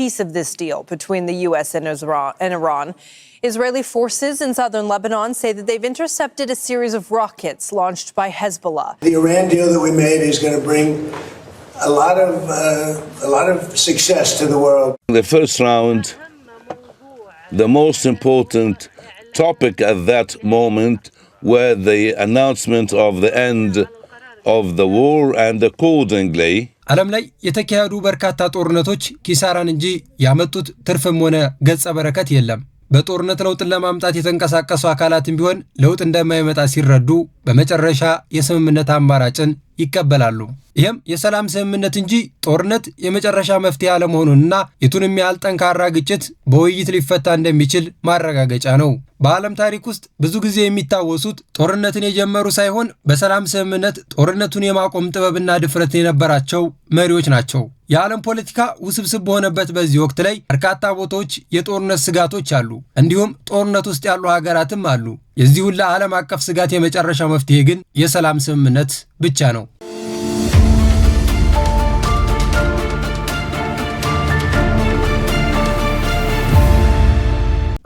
piece of this deal between the U.S. and Iran. Israeli forces in southern Lebanon say that they've intercepted a series of rockets launched by Hezbollah. The Iran deal that we made is going to bring a lot of success to the world. The first round, the most important topic at that moment were the announcement of the end of the war and accordingly ዓለም ላይ የተካሄዱ በርካታ ጦርነቶች ኪሳራን እንጂ ያመጡት ትርፍም ሆነ ገጸ በረከት የለም። በጦርነት ለውጥ ለማምጣት የተንቀሳቀሱ አካላትም ቢሆን ለውጥ እንደማይመጣ ሲረዱ በመጨረሻ የስምምነት አማራጭን ይቀበላሉ። ይሄም የሰላም ስምምነት እንጂ ጦርነት የመጨረሻ መፍትሄ አለመሆኑንና የቱንም ያህል ጠንካራ ግጭት በውይይት ሊፈታ እንደሚችል ማረጋገጫ ነው። በዓለም ታሪክ ውስጥ ብዙ ጊዜ የሚታወሱት ጦርነትን የጀመሩ ሳይሆን በሰላም ስምምነት ጦርነቱን የማቆም ጥበብና ድፍረት የነበራቸው መሪዎች ናቸው። የዓለም ፖለቲካ ውስብስብ በሆነበት በዚህ ወቅት ላይ በርካታ ቦታዎች የጦርነት ስጋቶች አሉ። እንዲሁም ጦርነት ውስጥ ያሉ ሀገራትም አሉ። የዚህ ሁሉ ዓለም አቀፍ ስጋት የመጨረሻ መፍትሄ ግን የሰላም ስምምነት ብቻ ነው።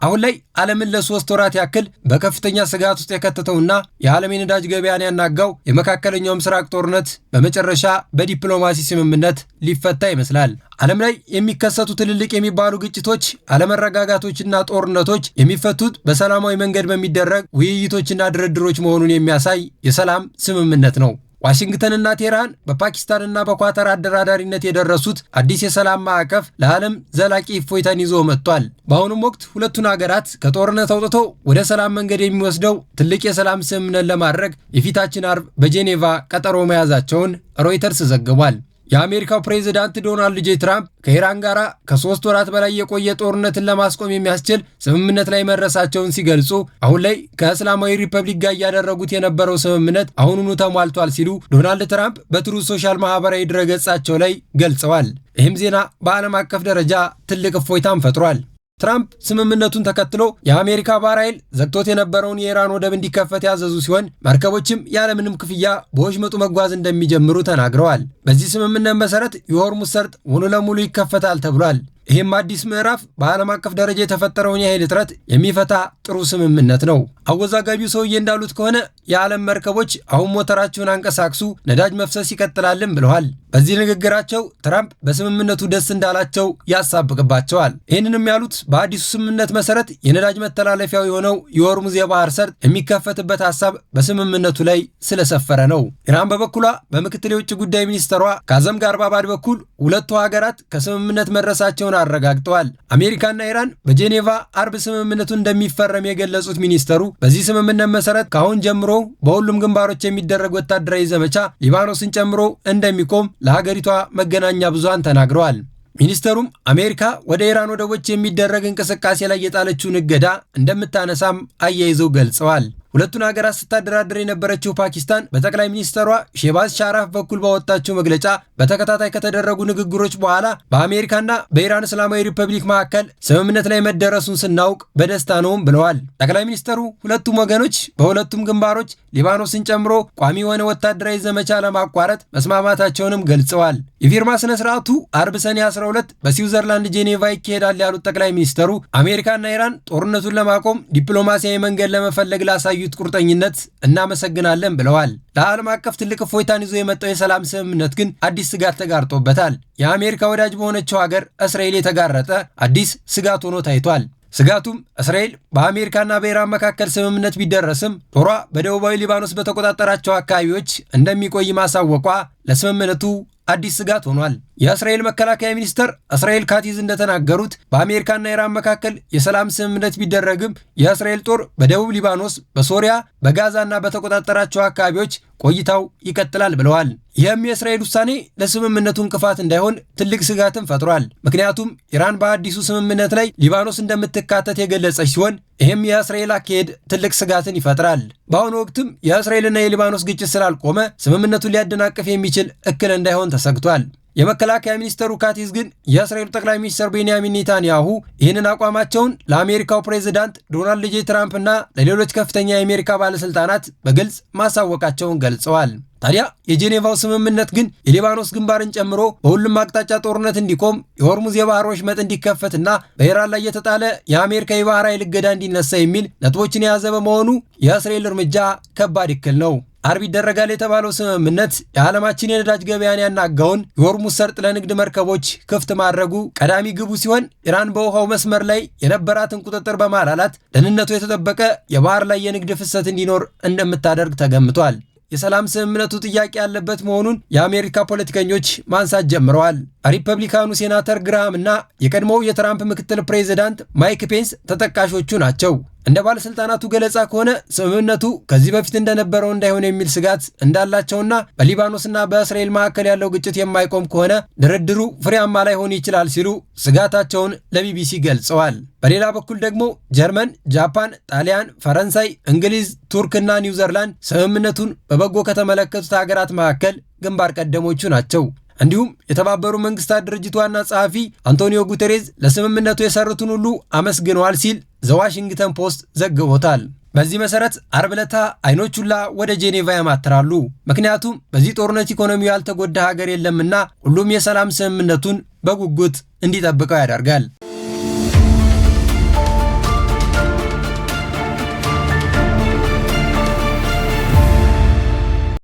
አሁን ላይ ዓለምን ለ3 ወራት ያክል በከፍተኛ ስጋት ውስጥ የከተተውና የዓለም የነዳጅ ገበያን ያናጋው የመካከለኛው ምስራቅ ጦርነት በመጨረሻ በዲፕሎማሲ ስምምነት ሊፈታ ይመስላል። ዓለም ላይ የሚከሰቱ ትልልቅ የሚባሉ ግጭቶች፣ አለመረጋጋቶችና ጦርነቶች የሚፈቱት በሰላማዊ መንገድ በሚደረግ ውይይቶችና ድርድሮች መሆኑን የሚያሳይ የሰላም ስምምነት ነው። ዋሽንግተንና ቴህራን በፓኪስታንና በኳታር አደራዳሪነት የደረሱት አዲስ የሰላም ማዕቀፍ ለዓለም ዘላቂ እፎይታን ይዞ መጥቷል። በአሁኑም ወቅት ሁለቱን ሀገራት ከጦርነት አውጥቶ ወደ ሰላም መንገድ የሚወስደው ትልቅ የሰላም ስምምነት ለማድረግ የፊታችን አርብ በጄኔቫ ቀጠሮ መያዛቸውን ሮይተርስ ዘግቧል። የአሜሪካው ፕሬዝዳንት ዶናልድ ጄ ትራምፕ ከኢራን ጋር ከ3 ወራት በላይ የቆየ ጦርነትን ለማስቆም የሚያስችል ስምምነት ላይ መድረሳቸውን ሲገልጹ አሁን ላይ ከእስላማዊ ሪፐብሊክ ጋር ያደረጉት የነበረው ስምምነት አሁኑኑ ተሟልቷል ሲሉ ዶናልድ ትራምፕ በትሩዝ ሶሻል ማህበራዊ ድረገጻቸው ላይ ገልጸዋል። ይህም ዜና በዓለም አቀፍ ደረጃ ትልቅ እፎይታን ፈጥሯል። ትራምፕ ስምምነቱን ተከትሎ የአሜሪካ ባህር ኃይል ዘግቶት የነበረውን የኢራን ወደብ እንዲከፈት ያዘዙ ሲሆን መርከቦችም ያለምንም ክፍያ በወሽመጡ መጓዝ እንደሚጀምሩ ተናግረዋል። በዚህ ስምምነት መሰረት የሆርሙዝ ሰርጥ ሙሉ ለሙሉ ይከፈታል ተብሏል። ይህም አዲስ ምዕራፍ በዓለም አቀፍ ደረጃ የተፈጠረውን የኃይል እጥረት የሚፈታ ጥሩ ስምምነት ነው። አወዛጋቢው ሰውዬ እንዳሉት ከሆነ የዓለም መርከቦች አሁን ሞተራቸውን አንቀሳቅሱ፣ ነዳጅ መፍሰስ ይቀጥላልም ብለዋል። በዚህ ንግግራቸው ትራምፕ በስምምነቱ ደስ እንዳላቸው ያሳብቅባቸዋል። ይህንንም ያሉት በአዲሱ ስምምነት መሰረት የነዳጅ መተላለፊያው የሆነው የሆርሙዝ የባህር ሰርጥ የሚከፈትበት ሐሳብ በስምምነቱ ላይ ስለሰፈረ ነው። ኢራን በበኩሏ በምክትል የውጭ ጉዳይ ሚኒስትሯ ካዘም ጋርባባድ በኩል ሁለቱ ሀገራት ከስምምነት መድረሳቸውን አረጋግጠዋል። አሜሪካና ኢራን በጄኔቫ አርብ ስምምነቱን እንደሚፈረም የገለጹት ሚኒስተሩ በዚህ ስምምነት መሰረት ከአሁን ጀምሮ በሁሉም ግንባሮች የሚደረግ ወታደራዊ ዘመቻ ሊባኖስን ጨምሮ እንደሚቆም ለሀገሪቷ መገናኛ ብዙሃን ተናግረዋል። ሚኒስተሩም አሜሪካ ወደ ኢራን ወደቦች የሚደረግ እንቅስቃሴ ላይ የጣለችውን እገዳ እንደምታነሳም አያይዘው ገልጸዋል። ሁለቱን ሀገራት ስታደራደር የነበረችው ፓኪስታን በጠቅላይ ሚኒስትሯ ሼባዝ ሻራፍ በኩል ባወጣችው መግለጫ በተከታታይ ከተደረጉ ንግግሮች በኋላ በአሜሪካና በኢራን እስላማዊ ሪፐብሊክ መካከል ስምምነት ላይ መደረሱን ስናውቅ በደስታ ነውም ብለዋል። ጠቅላይ ሚኒስትሩ ሁለቱም ወገኖች በሁለቱም ግንባሮች ሊባኖስን ጨምሮ ቋሚ የሆነ ወታደራዊ ዘመቻ ለማቋረጥ መስማማታቸውንም ገልጸዋል። የፊርማ ስነ ስርዓቱ አርብ ሰኔ 12 በስዊዘርላንድ ጄኔቫ ይካሄዳል ያሉት ጠቅላይ ሚኒስትሩ አሜሪካና ኢራን ጦርነቱን ለማቆም ዲፕሎማሲያዊ መንገድ ለመፈለግ ላሳዩ ቁርጠኝነት እናመሰግናለን ብለዋል። ለዓለም አቀፍ ትልቅ እፎይታን ይዞ የመጣው የሰላም ስምምነት ግን አዲስ ስጋት ተጋርጦበታል። የአሜሪካ ወዳጅ በሆነችው ሀገር እስራኤል የተጋረጠ አዲስ ስጋት ሆኖ ታይቷል። ስጋቱም እስራኤል በአሜሪካና በኢራን መካከል ስምምነት ቢደረስም ጦሯ በደቡባዊ ሊባኖስ በተቆጣጠራቸው አካባቢዎች እንደሚቆይ ማሳወቋ ለስምምነቱ አዲስ ስጋት ሆኗል። የእስራኤል መከላከያ ሚኒስትር እስራኤል ካቲዝ እንደተናገሩት በአሜሪካና ኢራን መካከል የሰላም ስምምነት ቢደረግም የእስራኤል ጦር በደቡብ ሊባኖስ፣ በሶሪያ፣ በጋዛና በተቆጣጠራቸው አካባቢዎች ቆይታው ይቀጥላል ብለዋል። ይህም የእስራኤል ውሳኔ ለስምምነቱ እንቅፋት እንዳይሆን ትልቅ ስጋትን ፈጥሯል። ምክንያቱም ኢራን በአዲሱ ስምምነት ላይ ሊባኖስ እንደምትካተት የገለጸች ሲሆን ይህም የእስራኤል አካሄድ ትልቅ ስጋትን ይፈጥራል። በአሁኑ ወቅትም የእስራኤልና የሊባኖስ ግጭት ስላልቆመ ስምምነቱን ሊያደናቅፍ የሚችል እክል እንዳይሆን ተሰግቷል። የመከላከያ ሚኒስትሩ ካቲስ ግን የእስራኤሉ ጠቅላይ ሚኒስትር ቤንያሚን ኔታንያሁ ይህንን አቋማቸውን ለአሜሪካው ፕሬዝዳንት ዶናልድ ጄ ትራምፕ እና ለሌሎች ከፍተኛ የአሜሪካ ባለስልጣናት በግልጽ ማሳወቃቸውን ገልጸዋል። ታዲያ የጄኔቫው ስምምነት ግን የሊባኖስ ግንባርን ጨምሮ በሁሉም አቅጣጫ ጦርነት እንዲቆም፣ የሆርሙዝ የባህር ወሽመጥ እንዲከፈትና በኢራን ላይ የተጣለ የአሜሪካ የባህር ኃይል እገዳ እንዲነሳ የሚል ነጥቦችን የያዘ በመሆኑ የእስራኤል እርምጃ ከባድ እክል ነው። አርብ ይደረጋል የተባለው ስምምነት የዓለማችን የነዳጅ ገበያን ያናጋውን የሆርሙዝ ሰርጥ ለንግድ መርከቦች ክፍት ማድረጉ ቀዳሚ ግቡ ሲሆን ኢራን በውሃው መስመር ላይ የነበራትን ቁጥጥር በማላላት ደህንነቱ የተጠበቀ የባህር ላይ የንግድ ፍሰት እንዲኖር እንደምታደርግ ተገምቷል። የሰላም ስምምነቱ ጥያቄ ያለበት መሆኑን የአሜሪካ ፖለቲከኞች ማንሳት ጀምረዋል። ሪፐብሊካኑ ሴናተር ግራሃም እና የቀድሞው የትራምፕ ምክትል ፕሬዝዳንት ማይክ ፔንስ ተጠቃሾቹ ናቸው። እንደ ባለስልጣናቱ ገለጻ ከሆነ ስምምነቱ ከዚህ በፊት እንደነበረው እንዳይሆን የሚል ስጋት እንዳላቸውና በሊባኖስና በእስራኤል መካከል ያለው ግጭት የማይቆም ከሆነ ድርድሩ ፍሬያማ ላይሆን ይችላል ሲሉ ስጋታቸውን ለቢቢሲ ገልጸዋል። በሌላ በኩል ደግሞ ጀርመን፣ ጃፓን፣ ጣሊያን፣ ፈረንሳይ፣ እንግሊዝ፣ ቱርክና ኒውዚላንድ ስምምነቱን በበጎ ከተመለከቱት ሀገራት መካከል ግንባር ቀደሞቹ ናቸው። እንዲሁም የተባበሩ መንግስታት ድርጅት ዋና ጸሐፊ አንቶኒዮ ጉተሬዝ ለስምምነቱ የሰሩትን ሁሉ አመስግነዋል ሲል ዘዋሽንግተን ፖስት ዘግቦታል። በዚህ መሰረት አርብ ዕለት አይኖች ሁላ ወደ ጄኔቫ ያማትራሉ። ምክንያቱም በዚህ ጦርነት ኢኮኖሚው ያልተጎዳ ሀገር የለምና ሁሉም የሰላም ስምምነቱን በጉጉት እንዲጠብቀው ያደርጋል።